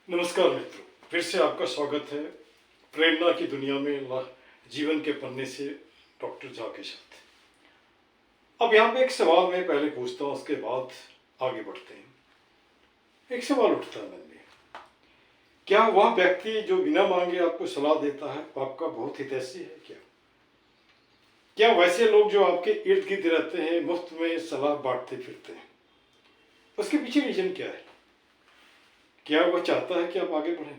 नमस्कार मित्रों, फिर से आपका स्वागत है प्रेरणा की दुनिया में जीवन के पन्ने से डॉक्टर झा के साथ। अब यहाँ पे एक सवाल मैं पहले पूछता हूँ, उसके बाद आगे बढ़ते हैं। एक सवाल उठता है मन में, क्या वह व्यक्ति जो बिना मांगे आपको सलाह देता है आपका बहुत हितैषी है क्या? क्या वैसे लोग जो आपके इर्द गिर्द रहते हैं मुफ्त में सलाह बांटते फिरते हैं, उसके पीछे रीजन क्या है? क्या वह चाहता है कि आप आगे बढ़ें?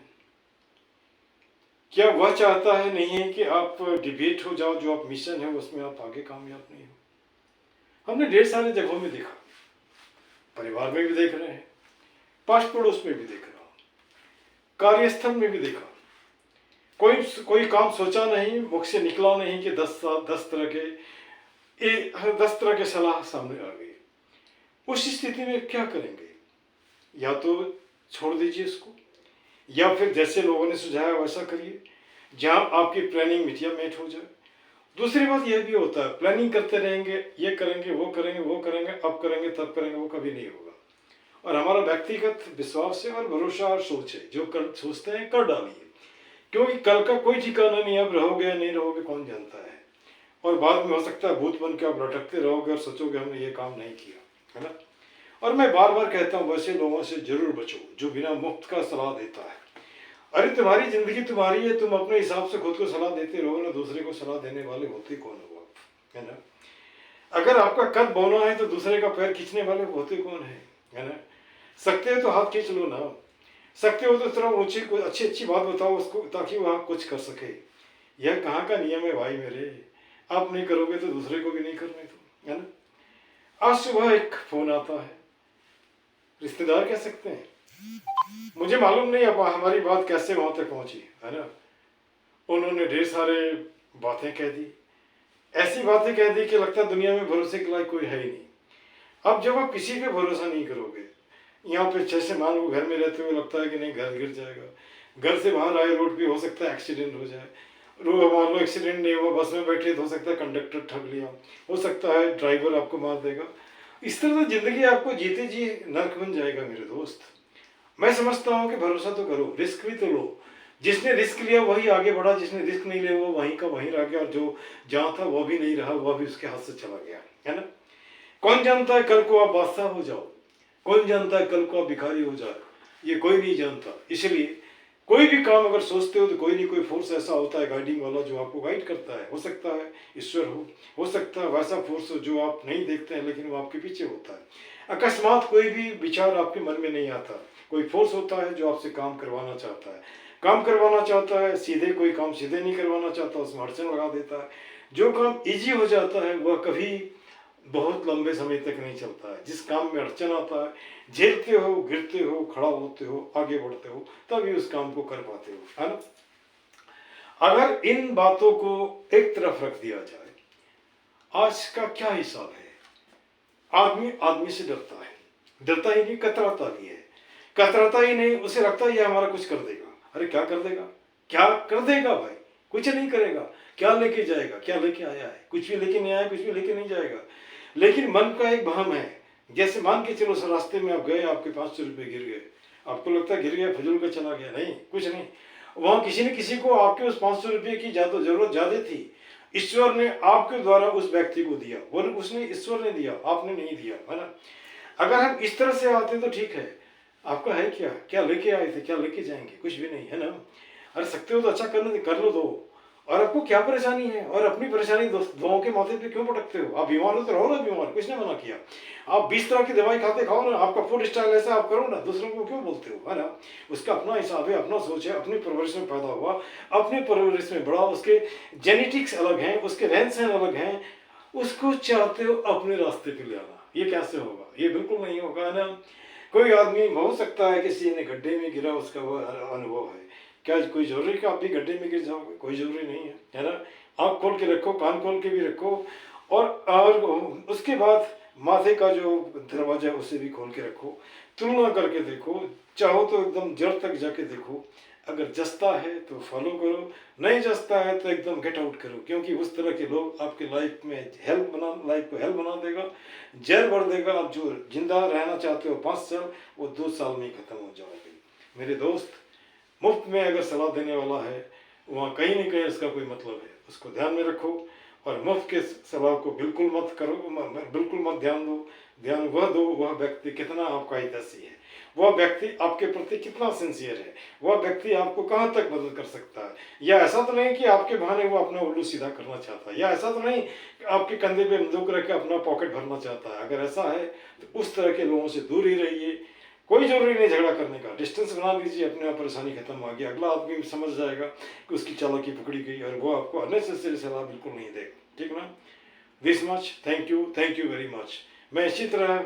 क्या वह चाहता है नहीं है कि आप डिबेट हो जाओ, जो आप मिशन है उसमें आप आगे कामयाब नहीं हो? हमने ढेर सारे जगहों में देखा, परिवार में भी देख रहे हैं, पास पड़ोस में भी देख रहा हूँ, कार्यस्थल में भी देखा। कोई काम सोचा नहीं, मुख से निकला नहीं कि 10 तरह के सलाह सामने आ गई। उस स्थिति में क्या करेंगे? या तो छोड़ दीजिए इसको, या फिर जैसे लोगों ने सुझाया वैसा करिए, जहां आपकी प्लानिंग मिटिया मेट हो जाए। दूसरी बात यह भी होता है, प्लानिंग करते रहेंगे, ये करेंगे वो करेंगे वो करेंगे, अब करेंगे तब करेंगे, वो कभी नहीं होगा। और हमारा व्यक्तिगत विश्वास है और भरोसा और सोच है, जो सोचते हैं कर डालिए, क्योंकि कल का कोई ठिकाना नहीं, अब रहोगे या नहीं रहोगे कौन जानता है। और बाद में हो सकता है भूत बन के आप लटकते रहोगे और सोचोगे हमने ये काम नहीं किया, है ना। और मैं बार बार कहता हूँ, वैसे लोगों से जरूर बचो जो बिना मुफ्त का सलाह देता है। अरे तुम्हारी जिंदगी तुम्हारी है, तुम अपने हिसाब से खुद को सलाह देते रहो ना, दूसरे को सलाह देने वाले होते कौन हो आप, है ना। अगर आपका कद बौना है तो दूसरे का पैर खींचने वाले होते कौन है ना। सकते हो तो हाथ खींच लो ना, सकते हो तो थोड़ा ऊंची कोई अच्छी बात बताओ उसको, ताकि वह कुछ कर सके। यह कहाँ का नियम है भाई मेरे? आप नहीं करोगे तो दूसरे को भी नहीं करने दो, है ना। आज सुबह एक फोन आता है, रिश्तेदार कह सकते हैं, मुझे मालूम नहीं अब हमारी बात कैसे वहां तक पहुंची, है ना। उन्होंने ढेर सारे बातें कह दी, ऐसी बातें कह दी कि लगता है दुनिया में भरोसे के लायक कोई है ही नहीं। अब जब आप किसी पे भरोसा नहीं करोगे, यहाँ पे जैसे मान लो घर में रहते हुए लगता है कि नहीं घर गिर जाएगा, घर से बाहर आए रोड पे हो सकता है एक्सीडेंट हो जाए, मान लो एक्सीडेंट नहीं हुआ, बस में बैठे तो हो सकता है कंडक्टर ठग लिया, हो सकता है ड्राइवर आपको मार देगा। इस तरह से जिंदगी आपको जीते जी नर्क बन जाएगा मेरे दोस्त। मैं समझता हूँ कि भरोसा तो करो, रिस्क भी तो लो। जिसने रिस्क लिया वही आगे बढ़ा, जिसने रिस्क नहीं लिया वो वहीं का वहीं रह गया, और जो जहाँ था वो भी नहीं रहा, वह भी उसके हाथ से चला गया, है ना। कौन जानता है कल को आप बादशाह हो जाओ, कौन जानता है कल को आप भिखारी हो जाए, ये कोई नहीं जानता। इसलिए कोई भी काम अगर सोचते हो तो कोई नहीं कोई फोर्स ऐसा होता है गाइडिंग वाला, जो आपको गाइड करता है। हो सकता है ईश्वर हो सकता है वैसा फोर्स हो जो आप नहीं देखते हैं लेकिन वो आपके पीछे होता है। अकस्मात कोई भी विचार आपके मन में नहीं आता, कोई फोर्स होता है जो आपसे काम करवाना चाहता है, सीधे कोई काम सीधे नहीं करवाना चाहता, उसमें अड़चन लगा देता है। जो काम इजी हो जाता है वह कभी बहुत लंबे समय तक नहीं चलता है। जिस काम में अड़चन आता है, झेलते हो, गिरते हो, खड़ा होते हो, आगे बढ़ते हो, तभी उस काम को कर पाते हो, है ना। अगर इन बातों को एक तरफ रख दिया जाए, आज का क्या हिसाब है? आदमी आदमी से डरता है, डरता ही नहीं कतराता भी है, कतराता ही नहीं, उसे लगता है ये हमारा कुछ कर देगा। अरे क्या कर देगा? क्या कर देगा भाई? कुछ नहीं करेगा। क्या लेके जाएगा? क्या लेके आया है? कुछ भी लेके नहीं आया, कुछ भी लेके नहीं जाएगा। लेकिन मन का एक भ्रम है। जैसे मान के चलो रास्ते में आप गए, आपके 500 रुपये गिर गए, आपको लगता है गिर गया, फजूल का चला गया, नहीं, कुछ नहीं। वहां किसी न किसी को आपके उस 500 रुपये की जरूरत ज्यादा थी, ईश्वर ने आपके द्वारा उस व्यक्ति को दिया, वो उसने ईश्वर ने दिया, आपने नहीं दिया, है ना। अगर हम इस तरह से आते तो ठीक है। आपका है क्या? क्या लेके आए थे, क्या लेके जाएंगे? कुछ भी नहीं, है ना। अरे सकते हो तो अच्छा करने कर लो दो। और आपको क्या परेशानी है? और अपनी परेशानी दोनों के माथे पे क्यों भटकते हो? आप बीमार हो तो रहो ना बीमार, कुछ नहीं मना किया। आप 20 तरह की दवाई खाते खाओ ना, आपका फूड स्टाइल ऐसा आप करो ना, दूसरों को क्यों बोलते हो, है ना। उसका अपना हिसाब है, अपना सोच है, अपनी परवरिश में पैदा हुआ, अपनी परवरिश में बड़ा, उसके जेनेटिक्स अलग हैं, उसके रहन सहन अलग हैं, उसको चाहते हो अपने रास्ते पे ले आना। ये कैसे होगा? ये बिल्कुल नहीं होगा, है ना। कोई आदमी हो सकता है किसी ने गड्ढे में गिरा, उसका वो अनुभव है। क्या कोई जरूरी कि आप भी गड्ढे में गिर जाओगे? कोई जरूरी नहीं है, है ना। आँख खोल के रखो, कान खोल के भी रखो, और उसके बाद माथे का जो दरवाजा है उसे भी खोल के रखो, तुलना करके देखो, चाहो तो एकदम जड़ तक जाके देखो। अगर जसता है तो फॉलो करो, नहीं जसता है तो एकदम गेट आउट करो, क्योंकि उस तरह के लोग आपके लाइफ को हेल्प बना देगा, जहर भर देगा। आप जो जिंदा रहना चाहते हो 5 साल, वो 2 साल में ही खत्म हो जाओगे। मेरे दोस्त, मुफ्त में अगर सलाह देने वाला है वहाँ कहीं ना कहीं इसका कोई मतलब है, उसको ध्यान में रखो। और मुफ्त के सलाह को बिल्कुल मत करो, बिल्कुल मत ध्यान दो। ध्यान वह दो वह व्यक्ति कितना आपका हितैषी है, वह व्यक्ति आपके प्रति कितना सिंसियर है, वह व्यक्ति आपको कहाँ तक मदद कर सकता है। या ऐसा तो नहीं कि आपके बहाने वो अपना उल्लू सीधा करना चाहता है, या ऐसा तो नहीं कि आपके कंधे पे बंदूक रख के अपना पॉकेट भरना चाहता है। अगर ऐसा है तो उस तरह के लोगों से दूर ही रहिए। कोई जरूरी नहीं झगड़ा करने का, डिस्टेंस बना दीजिए, अपने आप परेशानी खत्म आ गई। अगला आदमी समझ जाएगा कि उसकी चालाकी पकड़ी गई और वो आपको अननेसेसरी सलाह बिल्कुल नहीं देगा, ठीक ना। This much, thank you very much. मैं इसी तरह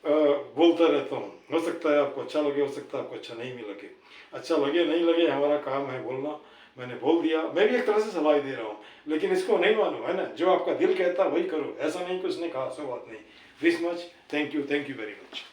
बोलता रहता हूँ, हो सकता है आपको अच्छा लगे, हो सकता है आपको अच्छा नहीं भी लगे। अच्छा लगे नहीं लगे हमारा काम है बोलना, मैंने बोल दिया। मैं भी एक तरह से सलाह दे रहा हूँ, लेकिन इसको नहीं मानो, है ना। जो आपका दिल कहता है वही करो, ऐसा नहीं कि उसने कहा सो बात नहीं। This much, thank you very much.